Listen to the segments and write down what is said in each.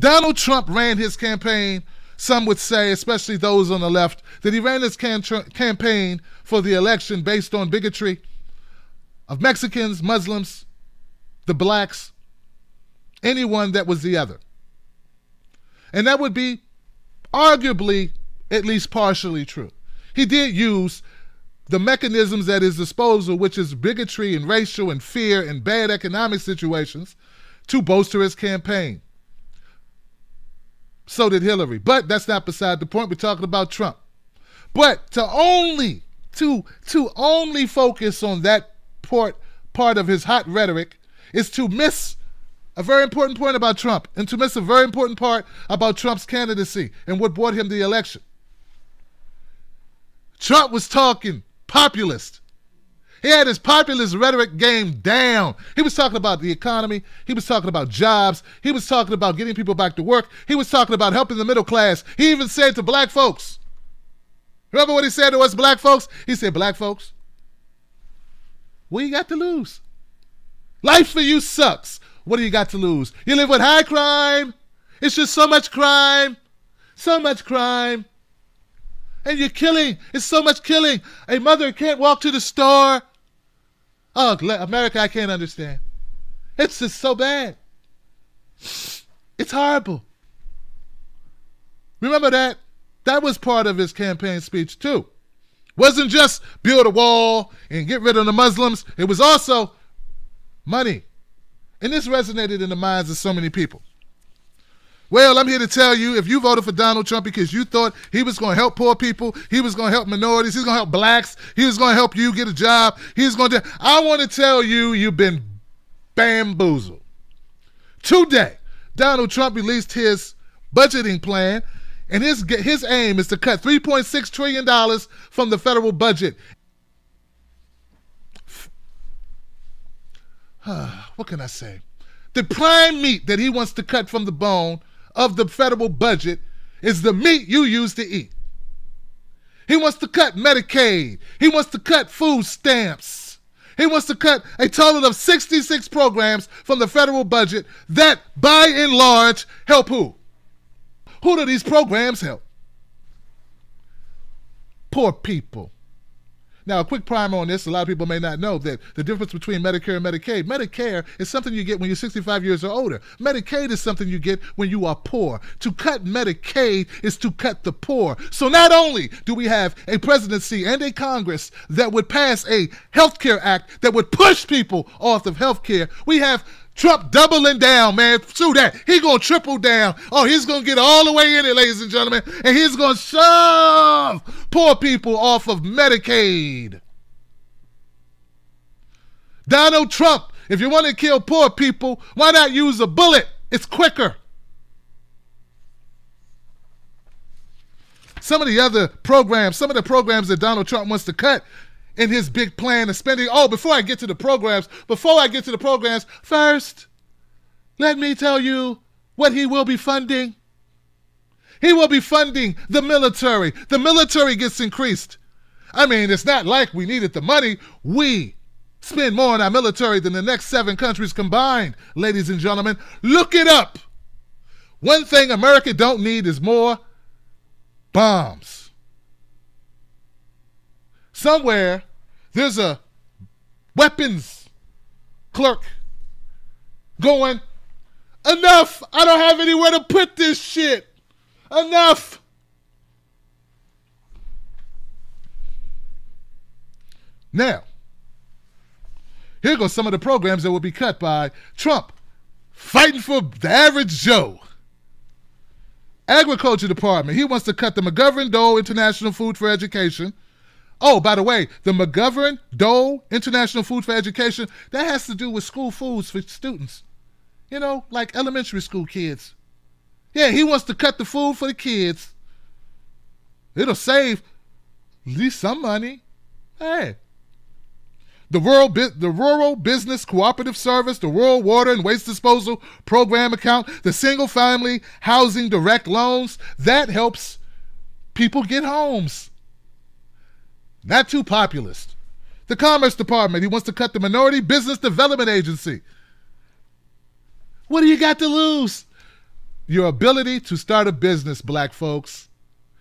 Donald Trump ran his campaign, some would say, especially those on the left, that he ran his campaign for the election based on bigotry of Mexicans, Muslims, the blacks, anyone that was the other. And that would be arguably at least partially true. He did use the mechanisms at his disposal, which is bigotry and racial and fear and bad economic situations, to bolster his campaign. So did Hillary. But that's not beside the point. We're talking about Trump. But to only focus on that part of his hot rhetoric is to miss a very important point about Trump, and to miss a very important part about Trump's candidacy and what brought him the election. Trump was talking populist. He had his populist rhetoric game down. He was talking about the economy. He was talking about jobs. He was talking about getting people back to work. He was talking about helping the middle class. He even said to black folks, remember what he said to us black folks? He said, black folks, what you got to lose? Life for you sucks. What do you got to lose? You live with high crime. It's just so much crime. So much crime. And you're killing. It's so much killing. A mother can't walk to the store. Oh, America, I can't understand. It's just so bad. It's horrible. Remember that? That was part of his campaign speech too. Wasn't just build a wall and get rid of the Muslims. It was also money. And this resonated in the minds of so many people. Well, I'm here to tell you, if you voted for Donald Trump because you thought he was going to help poor people, he was going to help minorities, he's going to help blacks, he was going to help you get a job, I want to tell you, you've been bamboozled. Today, Donald Trump released his budgeting plan, and his aim is to cut $3.6 trillion from the federal budget. What can I say? The prime meat that he wants to cut from the bone of the federal budget is the meat you used to eat. He wants to cut Medicaid. He wants to cut food stamps. He wants to cut a total of 66 programs from the federal budget that, by and large, help who? Who do these programs help? Poor people. Now, a quick primer on this. A lot of people may not know that the difference between Medicare and Medicaid. Medicare is something you get when you're 65 years or older. Medicaid is something you get when you are poor. To cut Medicaid is to cut the poor. So not only do we have a presidency and a Congress that would pass a health care act that would push people off of health care, we have Trump doubling down, man. Screw that. He's going to triple down. Oh, he's going to get all the way in it, ladies and gentlemen, and he's going to shove poor people off of Medicaid. Donald Trump, if you want to kill poor people, why not use a bullet? It's quicker. Some of the programs that Donald Trump wants to cut in his big plan of spending. Oh, before I get to the programs, first, let me tell you what he will be funding. He will be funding the military. The military gets increased. I mean, it's not like we needed the money. We spend more on our military than the next 7 countries combined, ladies and gentlemen. Look it up. One thing America don't need is more bombs. Somewhere, there's a weapons clerk going, enough! I don't have anywhere to put this shit! Enough! Now, here goes some of the programs that will be cut by Trump. Fighting for the average Joe. Agriculture Department. He wants to cut the McGovern-Dole International Food for Education. Oh, by the way, the McGovern-Dole International Food for Education, that has to do with school foods for students. You know, like elementary school kids. Yeah, he wants to cut the food for the kids. It'll save at least some money. Hey. The Rural Business Cooperative Service, the Rural Water and Waste Disposal Program Account, the Single Family Housing Direct Loans, that helps people get homes. Not too populist. The Commerce Department, he wants to cut the Minority Business Development Agency. What do you got to lose? your ability to start a business, black folks.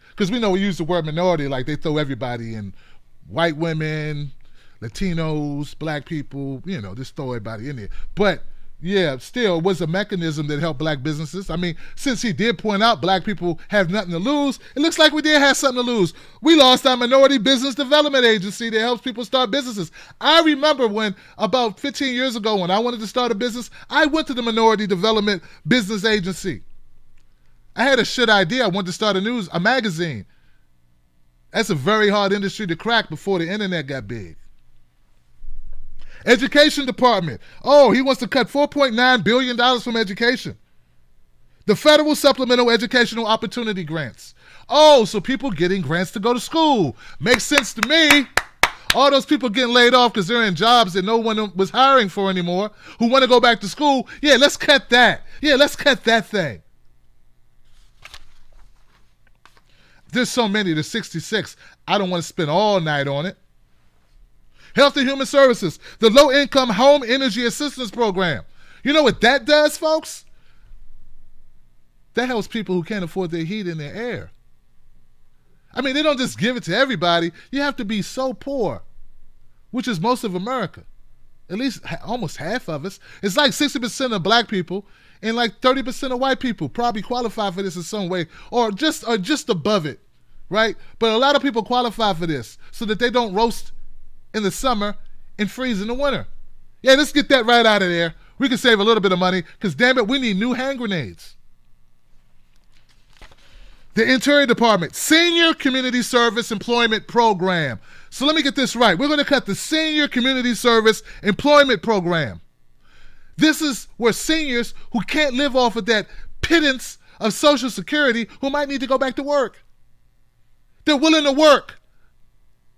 Because we know we use the word minority like they throw everybody in. White women, Latinos, black people, you know, just throw everybody in there. But yeah, still, it was a mechanism that helped black businesses. I mean, since he did point out black people have nothing to lose, it looks like we did have something to lose. We lost our Minority Business Development Agency that helps people start businesses. I remember when, about 15 years ago, when I wanted to start a business, I went to the Minority Development Business Agency. I had a shit idea. I wanted to start a magazine. That's a very hard industry to crack before the internet got big. Education department. Oh, he wants to cut $4.9 billion from education. The federal supplemental educational opportunity grants. Oh, so people getting grants to go to school. Makes sense to me. All those people getting laid off because they're in jobs that no one was hiring for anymore, who want to go back to school. Yeah, let's cut that. Yeah, let's cut that thing. There's so many, there's 66. I don't want to spend all night on it. Health and Human Services, the Low-Income Home Energy Assistance Program. You know what that does, folks? That helps people who can't afford their heat and their air. I mean, they don't just give it to everybody. You have to be so poor, which is most of America. At least almost half of us. It's like 60% of black people and like 30% of white people probably qualify for this in some way, or just above it, right? But a lot of people qualify for this so that they don't roast in the summer and freeze in the winter. Yeah, let's get that right out of there. We can save a little bit of money because, damn it, we need new hand grenades. The Interior Department, Senior Community Service Employment Program. So let me get this right. We're going to cut the Senior Community Service Employment Program. This is where seniors who can't live off of that pittance of Social Security, who might need to go back to work. They're willing to work.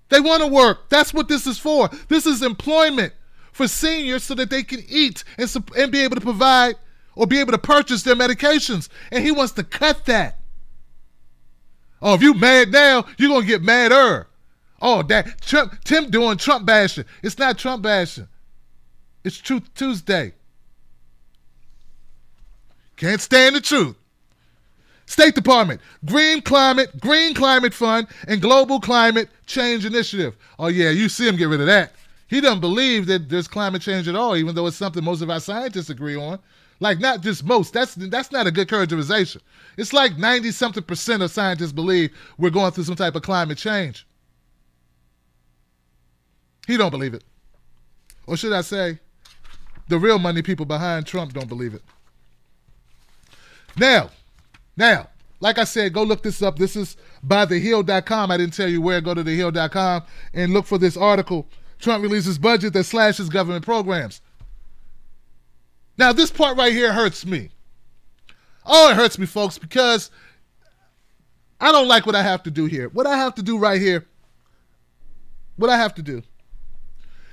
They want to work. That's what this is for. This is employment for seniors so that they can eat and be able to provide or be able to purchase their medications. And he wants to cut that. Oh, if you mad now, you're going to get madder. Oh, that Tim doing Trump bashing. It's not Trump bashing. It's Truth Tuesday. Can't stand the truth. State Department, Green Climate Fund, and Global Climate Change Initiative. Oh yeah, you see him get rid of that. He doesn't believe that there's climate change at all, even though it's something most of our scientists agree on. Like, not just most. That's not a good characterization. It's like 90-something% of scientists believe we're going through some type of climate change. He don't believe it. Or should I say, the real money people behind Trump don't believe it. Now, like I said, go look this up. This is by thehill.com. I didn't tell you where. Go to thehill.com and look for this article. Trump releases budget that slashes government programs. Now, this part right here hurts me. Oh, it hurts me, folks, because I don't like what I have to do here. What I have to do right here, what I have to do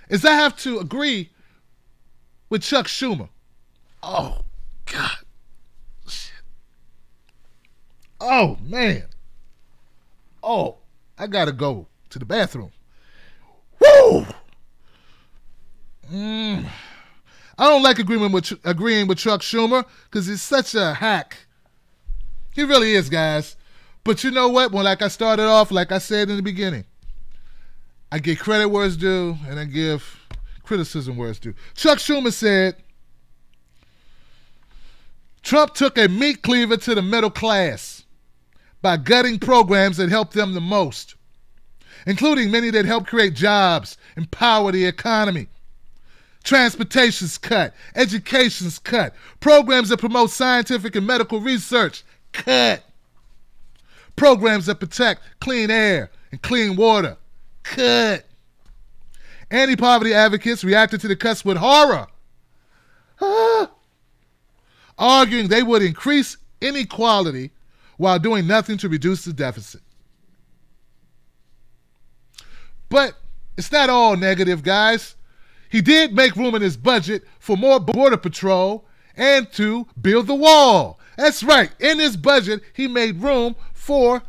is I have to agree with Chuck Schumer. Oh, God. Shit. Oh, man. Oh, I got to go to the bathroom. Woo! I don't like agreeing with Chuck Schumer because he's such a hack. He really is, guys. But you know what? When, like I started off, like I said in the beginning, I give credit where it's due and I give criticism where it's due. Chuck Schumer said, Trump took a meat cleaver to the middle class by gutting programs that helped them the most, including many that help create jobs, empower the economy. Transportation's cut, education's cut, programs that promote scientific and medical research, cut. Programs that protect clean air and clean water, cut. Anti-poverty advocates reacted to the cuts with horror, arguing they would increase inequality while doing nothing to reduce the deficit. But it's not all negative, guys. He did make room in his budget for more border patrol and to build the wall. That's right. In his budget, he made room for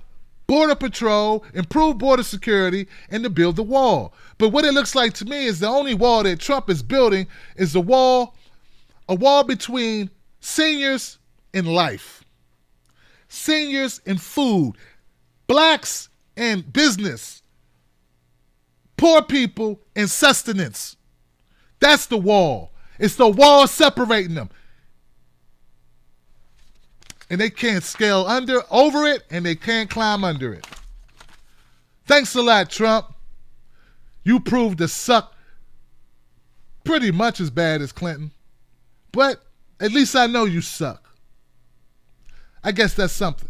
border patrol, improved border security, and to build the wall. But what it looks like to me is the only wall that Trump is building is a wall between seniors and life. seniors in food, blacks in business, poor people in sustenance. That's the wall. It's the wall separating them. And they can't scale over it, and they can't climb under it. Thanks a lot, Trump. You proved to suck pretty much as bad as Clinton. But at least I know you suck. I guess that's something.